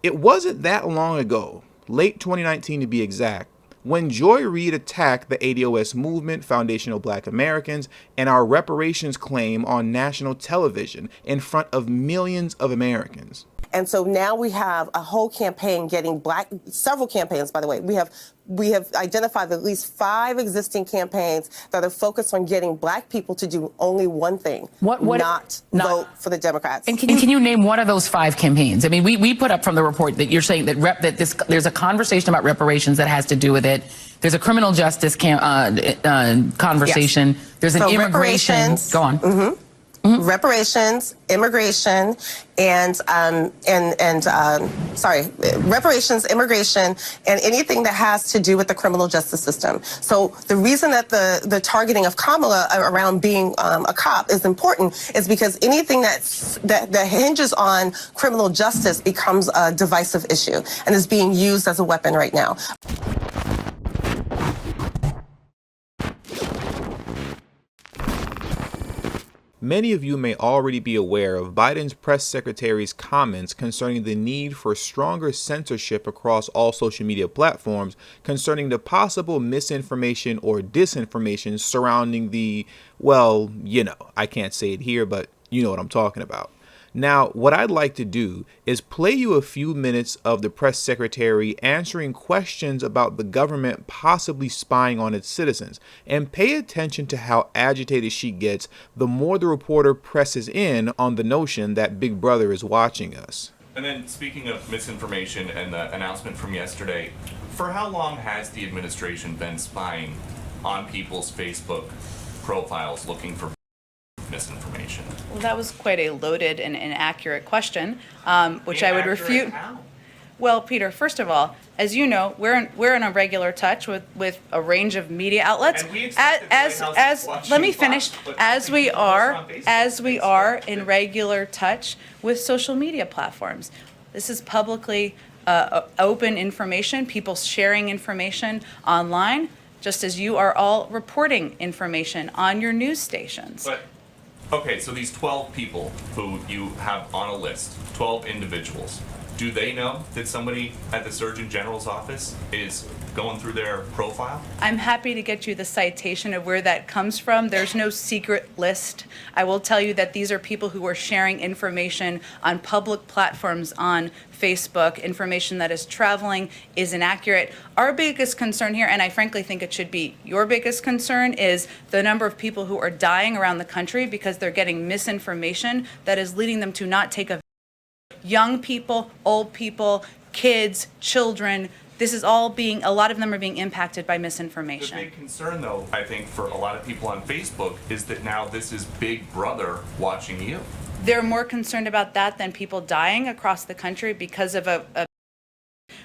It wasn't that long ago, late 2019 to be exact, when Joy Reid attacked the ADOS movement, Foundational Black Americans, and our reparations claim on national television in front of millions of Americans. And so now we have a whole campaign getting several campaigns, by the way. We have identified at least 5 existing campaigns that are focused on getting Black people to do only one thing, not vote for the Democrats. And can you name one of those 5 campaigns? I mean, we put up from the report that you're saying that there's a conversation about reparations that has to do with it. There's a criminal justice conversation. Yes. There's an immigration. Go on. Mm-hmm. Mm-hmm. Reparations, immigration, reparations, immigration, and anything that has to do with the criminal justice system. So the reason that the targeting of Kamala around being a cop is important is because anything that hinges on criminal justice becomes a divisive issue and is being used as a weapon right now. Many of you may already be aware of Biden's press secretary's comments concerning the need for stronger censorship across all social media platforms concerning the possible misinformation or disinformation surrounding the, well, I can't say it here, but you know what I'm talking about. Now, what I'd like to do is play you a few minutes of the press secretary answering questions about the government possibly spying on its citizens, and pay attention to how agitated she gets the more the reporter presses in on the notion that Big Brother is watching us. And then, speaking of misinformation and the announcement from yesterday, for how long has the administration been spying on people's Facebook profiles looking for misinformation? Well, that was quite a loaded and inaccurate question, which I would refute. How? Well, Peter, first of all, as you know, we're in a regular touch with a range of media outlets. And we let me finish. As we are in regular touch with social media platforms. This is publicly open information. People sharing information online, just as you are all reporting information on your news stations. But okay, so these 12 people who you have on a list, 12 individuals, do they know that somebody at the Surgeon General's office is going through their profile? I'm happy to get you the citation of where that comes from. There's no secret list. I will tell you that these are people who are sharing information on public platforms on Facebook, information that is traveling, is inaccurate. Our biggest concern here, and I frankly think it should be your biggest concern, is the number of people who are dying around the country because they're getting misinformation that is leading them to not take a young people, old people, kids, children. This is all a lot of them are being impacted by misinformation. The big concern, though, I think, for a lot of people on Facebook is that now this is Big Brother watching you. They're more concerned about that than people dying across the country because of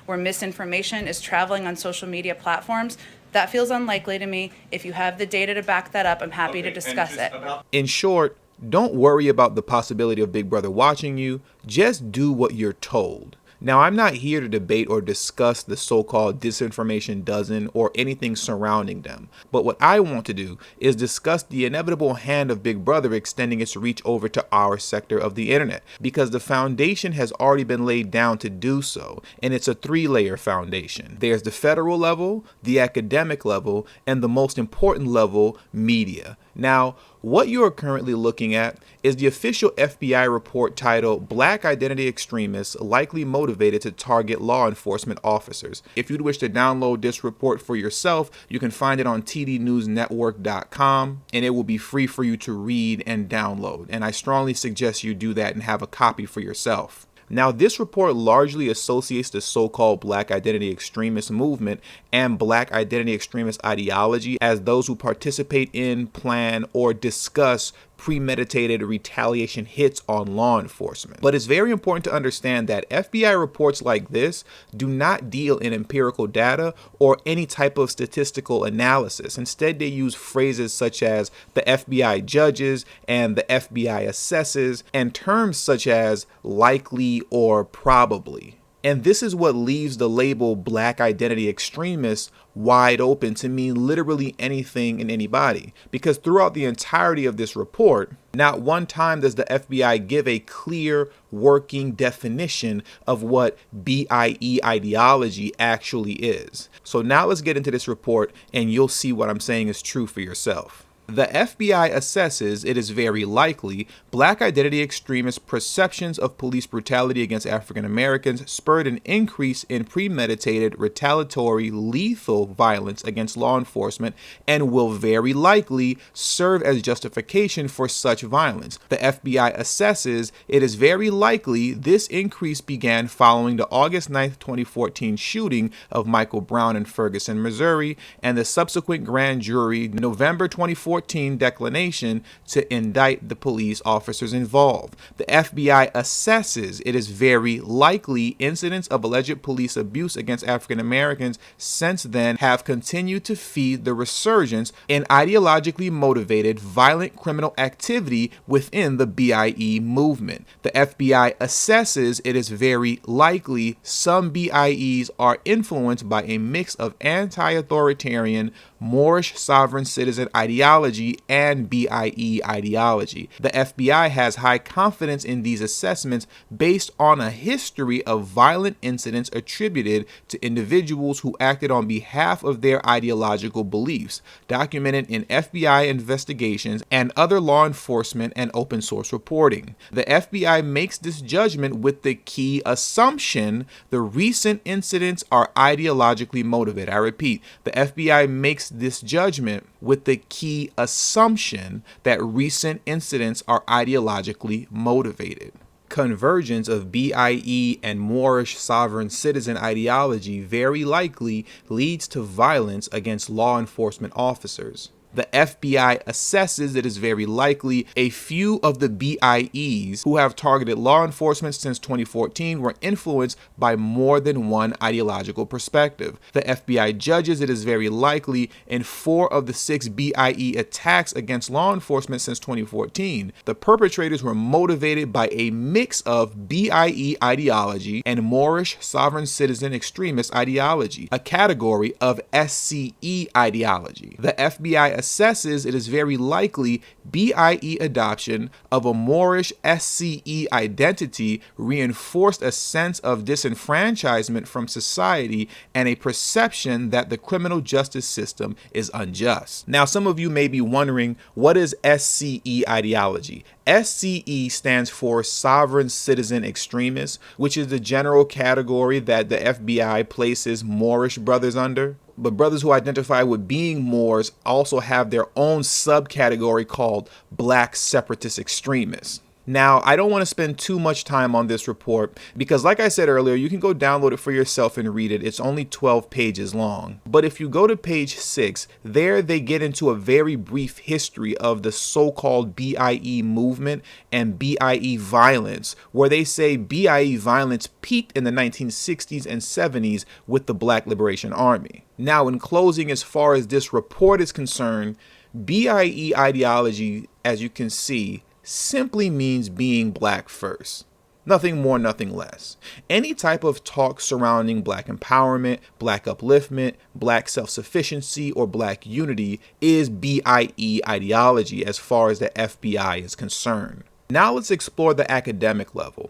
where misinformation is traveling on social media platforms. That feels unlikely to me. If you have the data to back that up, I'm happy to discuss it. In short, don't worry about the possibility of Big Brother watching you. Just do what you're told. Now, I'm not here to debate or discuss the so-called disinformation dozen or anything surrounding them. But what I want to do is discuss the inevitable hand of Big Brother extending its reach over to our sector of the internet, because the foundation has already been laid down to do so, and it's a 3-layer foundation. There's the federal level, the academic level, and the most important level, media. Now, what you are currently looking at is the official FBI report titled Black Identity Extremists Likely Motivated to Target Law Enforcement Officers. If you'd wish to download this report for yourself, you can find it on tdnewsnetwork.com, and it will be free for you to read and download. And I strongly suggest you do that and have a copy for yourself. Now, this report largely associates the so-called Black identity extremist movement and Black identity extremist ideology as those who participate in, plan, or discuss premeditated retaliation hits on law enforcement. But it's very important to understand that FBI reports like this do not deal in empirical data or any type of statistical analysis. Instead, they use phrases such as the FBI judges and the FBI assesses, and terms such as likely or probably. And this is what leaves the label black identity extremists wide open to mean literally anything and anybody. Because throughout the entirety of this report, not one time does the FBI give a clear working definition of what BIE ideology actually is. So now let's get into this report and you'll see what I'm saying is true for yourself. The FBI assesses it is very likely black identity extremist perceptions of police brutality against African Americans spurred an increase in premeditated, retaliatory, lethal violence against law enforcement and will very likely serve as justification for such violence. The FBI assesses it is very likely this increase began following the August 9th, 2014 shooting of Michael Brown in Ferguson, Missouri, and the subsequent grand jury November 2014 declination to indict the police officers involved. The FBI assesses it is very likely incidents of alleged police abuse against African Americans since then have continued to feed the resurgence in ideologically motivated violent criminal activity within the BIE movement. The FBI assesses it is very likely some BIEs are influenced by a mix of anti-authoritarian Moorish sovereign citizen ideology and BIE ideology. The FBI has high confidence in these assessments based on a history of violent incidents attributed to individuals who acted on behalf of their ideological beliefs, documented in FBI investigations and other law enforcement and open source reporting. The FBI makes this judgment with the key assumption the recent incidents are ideologically motivated. I repeat, the FBI makes this judgment with the key assumption that recent incidents are ideologically motivated. Convergence of BIE and Moorish sovereign citizen ideology very likely leads to violence against law enforcement officers. The FBI assesses it is very likely a few of the BIEs who have targeted law enforcement since 2014 were influenced by more than one ideological perspective. The FBI judges it is very likely in 4 of the 6 BIE attacks against law enforcement since 2014, the perpetrators were motivated by a mix of BIE ideology and Moorish sovereign citizen extremist ideology, a category of SCE ideology. The FBI assesses it is very likely BIE adoption of a Moorish SCE identity reinforced a sense of disenfranchisement from society and a perception that the criminal justice system is unjust. Now, some of you may be wondering, what is SCE ideology? SCE stands for Sovereign Citizen Extremists, which is the general category that the FBI places Moorish brothers under. But brothers who identify with being Moors also have their own subcategory called Black Separatist Extremists. Now, I don't want to spend too much time on this report because, like I said earlier, you can go download it for yourself and read it. It's only 12 pages long. But if you go to page 6, there they get into a very brief history of the so-called BIE movement and BIE violence, where they say BIE violence peaked in the 1960s and 70s with the Black Liberation Army. Now, in closing, as far as this report is concerned, BIE ideology, as you can see, simply means being black first. Nothing more, nothing less. Any type of talk surrounding black empowerment, black upliftment, black self-sufficiency, or black unity is BIE ideology as far as the FBI is concerned. Now let's explore the academic level.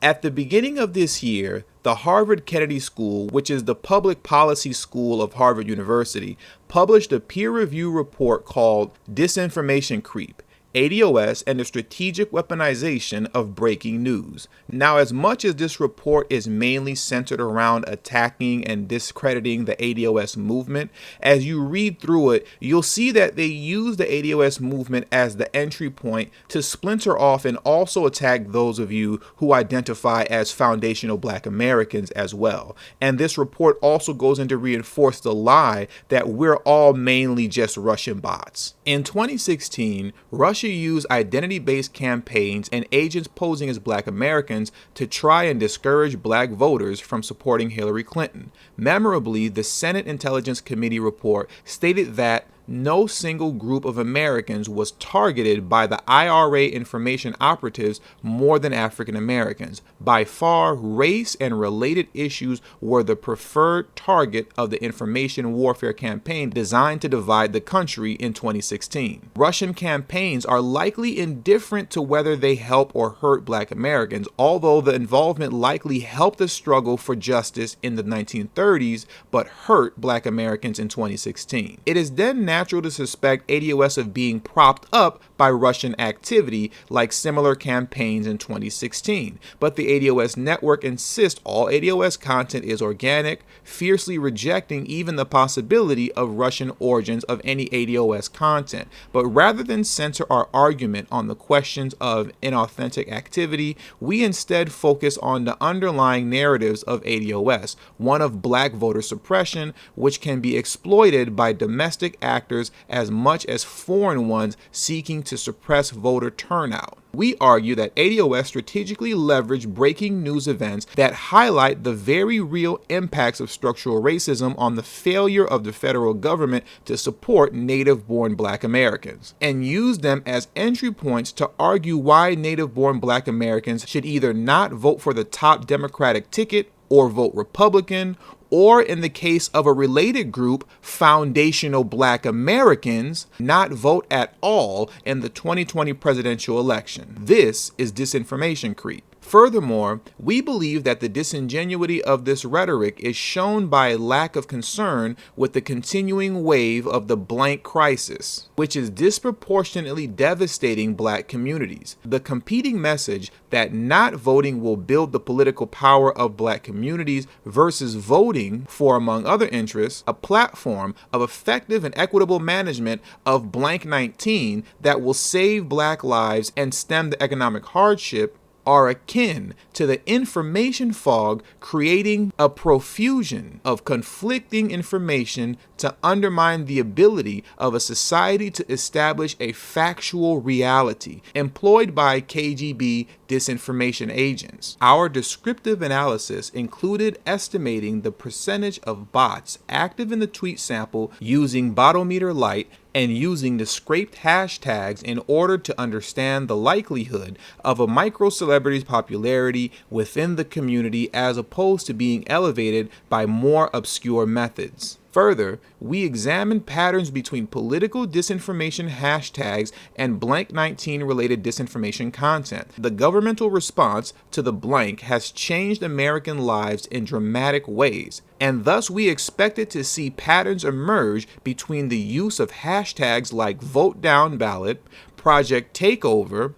At the beginning of this year, the Harvard Kennedy School, which is the public policy school of Harvard University, published a peer-reviewed report called Disinformation Creep, ADOS, and the strategic weaponization of breaking news. Now, as much as this report is mainly centered around attacking and discrediting the ADOS movement, as you read through it, you'll see that they use the ADOS movement as the entry point to splinter off and also attack those of you who identify as foundational Black Americans as well. And this report also goes in to reinforce the lie that we're all mainly just Russian bots. In 2016, Russia used identity-based campaigns and agents posing as Black Americans to try and discourage Black voters from supporting Hillary Clinton. Memorably, the Senate Intelligence Committee report stated that no single group of Americans was targeted by the IRA information operatives more than African Americans. By far, race and related issues were the preferred target of the information warfare campaign designed to divide the country in 2016. Russian campaigns are likely indifferent to whether they help or hurt Black Americans, although the involvement likely helped the struggle for justice in the 1930s, but hurt Black Americans in 2016. It is then natural to suspect ADOS of being propped up by Russian activity like similar campaigns in 2016. But the ADOS network insists all ADOS content is organic, fiercely rejecting even the possibility of Russian origins of any ADOS content. But rather than center our argument on the questions of inauthentic activity, we instead focus on the underlying narratives of ADOS, one of Black voter suppression, which can be exploited by domestic actors as much as foreign ones seeking to suppress voter turnout. We argue that ADOS strategically leveraged breaking news events that highlight the very real impacts of structural racism on the failure of the federal government to support native-born Black Americans, and used them as entry points to argue why native-born Black Americans should either not vote for the top Democratic ticket or vote Republican, or in the case of a related group, foundational Black Americans, not vote at all in the 2020 presidential election. This is disinformation creep. Furthermore, we believe that the disingenuity of this rhetoric is shown by a lack of concern with the continuing wave of the blank crisis, which is disproportionately devastating Black communities. The competing message that not voting will build the political power of Black communities versus voting for, among other interests, a platform of effective and equitable management of blank 19 that will save Black lives and stem the economic hardship are akin to the information fog creating a profusion of conflicting information to undermine the ability of a society to establish a factual reality employed by KGB disinformation agents. Our descriptive analysis included estimating the percentage of bots active in the tweet sample using botometer light and using the scraped hashtags in order to understand the likelihood of a micro-celebrity's popularity within the community as opposed to being elevated by more obscure methods. Further, we examined patterns between political disinformation hashtags and blank 19 related disinformation content. The governmental response to the blank has changed American lives in dramatic ways, and thus we expected to see patterns emerge between the use of hashtags like Vote Down Ballot, Project Takeover,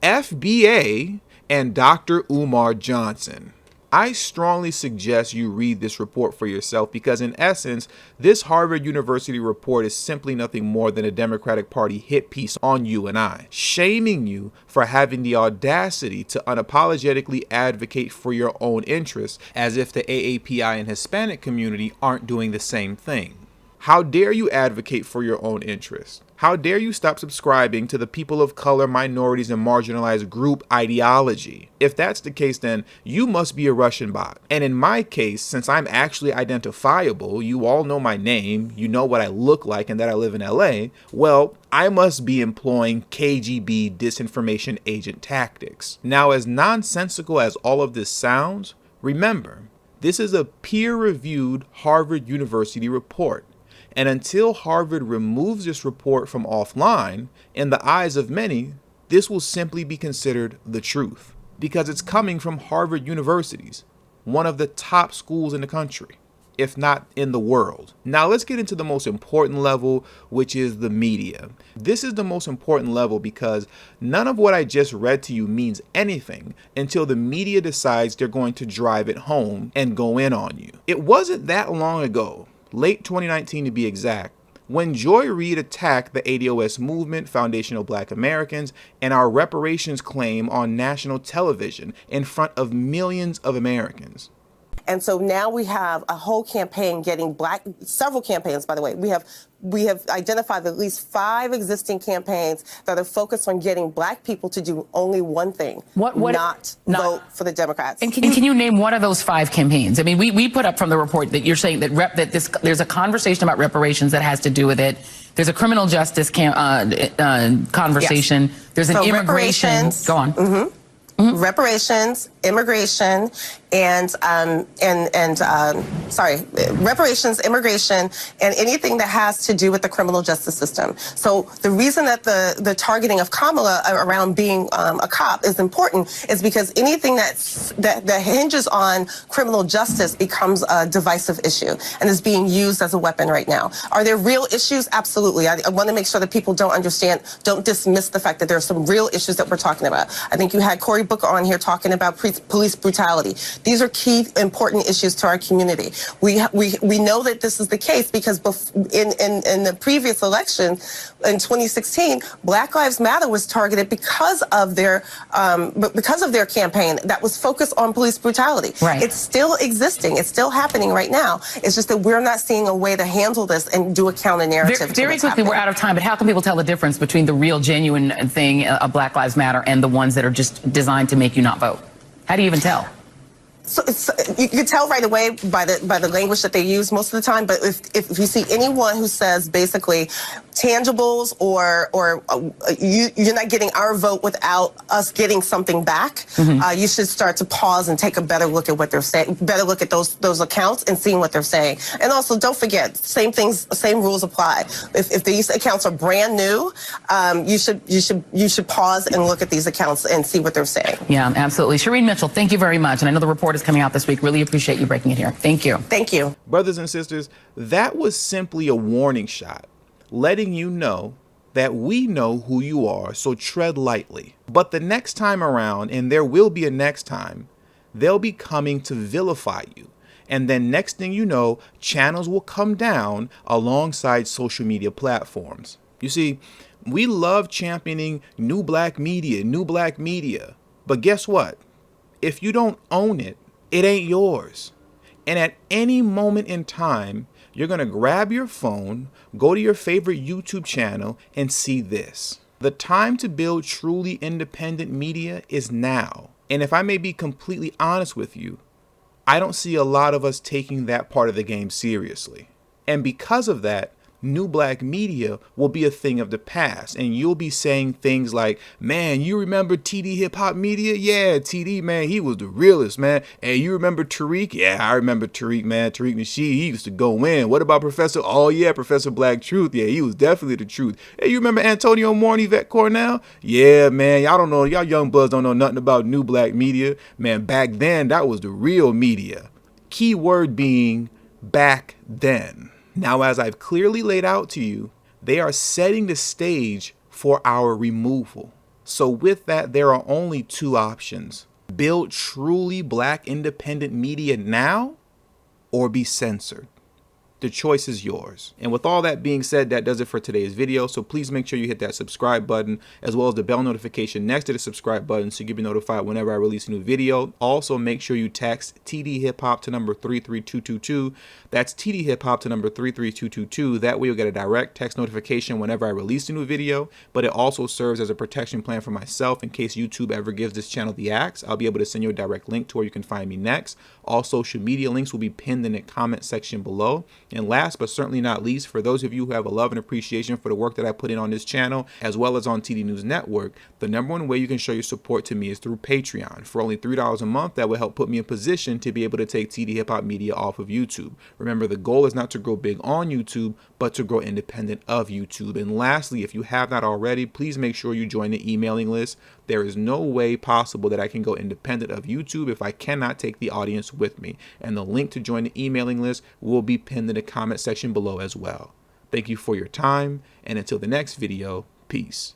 FBA, and Dr. Umar Johnson. I strongly suggest you read this report for yourself because in essence, this Harvard University report is simply nothing more than a Democratic Party hit piece on you and I, shaming you for having the audacity to unapologetically advocate for your own interests as if the AAPI and Hispanic community aren't doing the same thing. How dare you advocate for your own interests? How dare you stop subscribing to the people of color, minorities, and marginalized group ideology? If that's the case, then you must be a Russian bot. And in my case, since I'm actually identifiable, you all know my name, you know what I look like and that I live in LA, well, I must be employing KGB disinformation agent tactics. Now, as nonsensical as all of this sounds, remember, this is a peer-reviewed Harvard University report. And until Harvard removes this report from offline, in the eyes of many, this will simply be considered the truth because it's coming from Harvard Universities, one of the top schools in the country, if not in the world. Now let's get into the most important level, which is the media. This is the most important level because none of what I just read to you means anything until the media decides they're going to drive it home and go in on you. It wasn't that long ago, late 2019 to be exact, when Joy Reid attacked the ADOS movement, Foundational Black Americans, and our reparations claim on national television in front of millions of Americans. And so now we have a whole campaign getting several campaigns, by the way. We have identified at least 5 existing campaigns that are focused on getting Black people to do only one thing, not vote for the Democrats. And can you name one of those 5 campaigns? I mean, we put up from the report that you're saying that there's a conversation about reparations that has to do with it. There's a criminal justice conversation. Yes. There's an immigration. Go on. Mm-hmm. Reparations, immigration, reparations, immigration, and anything that has to do with the criminal justice system. So the reason that the targeting of Kamala around being a cop is important is because anything that hinges on criminal justice becomes a divisive issue and is being used as a weapon right now. Are there real issues? Absolutely. I want to make sure that people don't dismiss the fact that there are some real issues that we're talking about. I think you had Cory Booker on here talking about police brutality. These are key, important issues to our community. We know that this is the case because in the previous election in 2016, Black Lives Matter was targeted because of their campaign that was focused on police brutality. Right. It's still existing. It's still happening right now. It's just that we're not seeing a way to handle this and do a counter narrative. Very quickly, we're out of time, but how can people tell the difference between the real, genuine thing of Black Lives Matter and the ones that are just designed to make you not vote? How do you even tell? So you can tell right away by the language that they use most of the time. But if you see anyone who says basically tangibles or you're not getting our vote without us getting something back, you should start to pause and take a better look at what they're saying. Better look at those accounts and seeing what they're saying. And also, don't forget, same rules apply. If these accounts are brand new, you should pause and look at these accounts and see what they're saying. Yeah, absolutely. Shireen Mitchell, thank you very much. And I know the report is coming out this week. Really appreciate you breaking it here. Thank you. Thank you. Brothers and sisters, that was simply a warning shot, letting you know that we know who you are, so tread lightly. But the next time around, and there will be a next time, they'll be coming to vilify you. And then next thing you know, channels will come down alongside social media platforms. You see, we love championing new black media. But guess what? If you don't own it, it ain't yours. And at any moment in time, you're going to grab your phone, go to your favorite YouTube channel, and see this. The time to build truly independent media is now. And if I may be completely honest with you, I don't see a lot of us taking that part of the game seriously. And because of that, new black media will be a thing of the past, and you'll be saying things like, man, you remember tdhiphop media? Yeah, TD, man, he was the realest, man. And you remember Tariq? Yeah, I remember Tariq, man. Tariq Nasheed, he used to go in. What about Professor? Oh yeah, Professor Black Truth. Yeah, he was definitely the truth. Hey, you remember Antonio Moore and Yvette Cornell? Yeah, man, y'all don't know, y'all young bloods don't know nothing about new black media. Man, back then, that was the real media. Key word being back then. Now, as I've clearly laid out to you, they are setting the stage for our removal. So with that, there are only 2 options. Build truly black independent media now, or be censored. The choice is yours. And with all that being said, that does it for today's video. So please make sure you hit that subscribe button as well as the bell notification next to the subscribe button so you can be notified whenever I release a new video. Also, make sure you text tdhiphop to number 33222. That's tdhiphop to number 33222. That way you'll get a direct text notification whenever I release a new video. But it also serves as a protection plan for myself in case YouTube ever gives this channel the axe. I'll be able to send you a direct link to where you can find me next. All social media links will be pinned in the comment section below. And last but certainly not least, for those of you who have a love and appreciation for the work that I put in on this channel, as well as on TD News Network, the #1 way you can show your support to me is through Patreon. For only $3 a month, that will help put me in position to be able to take TD Hip Hop Media off of YouTube. Remember, the goal is not to grow big on YouTube, but to grow independent of YouTube. And lastly, if you have not already, please make sure you join the emailing list. There is no way possible that I can go independent of YouTube if I cannot take the audience with me. And the link to join the emailing list will be pinned in the comment section below as well. Thank you for your time, and until the next video, peace.